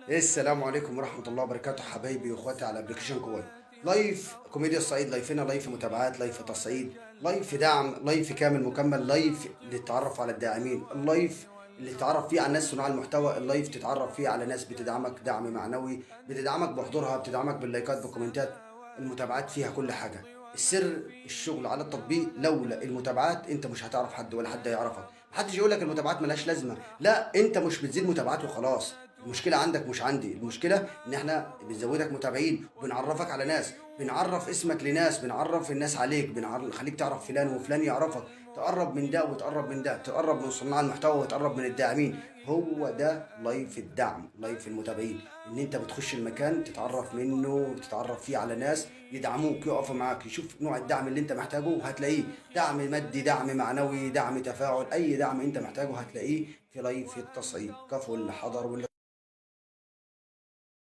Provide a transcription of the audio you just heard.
السلام عليكم ورحمة الله وبركاته حبايبي واخواتي على ابلكيشن كويس. لايف كوميديا الصعيد، لايفنا لايف متابعات، لايف تصعيد، لايف دعم، لايف كامل مكمل، لايف للتعرف على الداعمين، اللايف اللي تتعرف فيه على ناس صناع المحتوى، اللايف تتعرف فيه على ناس بتدعمك دعم معنوي، بتدعمك بحضورها، بتدعمك باللايكات بالكومنتات. المتابعات فيها كل حاجة. السر الشغل على التطبيق، لولا المتابعات انت مش هتعرف حد ولا حد هيعرفك. محدش يقول لك المتابعات ملهاش لازمة، لا انت مش بتزيد متابعات وخلاص. المشكلة عندك مش عندي، المشكلة ان احنا بنزودك متابعين وبنعرفك على ناس، بنعرف اسمك لناس، بنعرف الناس عليك، خليك تعرف فلان وفلان يعرفك، تقرب من ده وتقرب من ده، تقرب من صناع المحتوى وتقرب من الداعمين. هو ده لايف الدعم، لايف المتابعين، ان انت بتخش المكان تتعرف منه وتتعرف فيه على ناس يدعموك، يقفوا معاك، يشوف نوع الدعم اللي انت محتاجه وهتلاقيه. دعم مادي، دعم معنوي، دعم تفاعل، اي دعم انت محتاجه هتلاقيه في لايف التصعيد. كفو اللي حضر واللي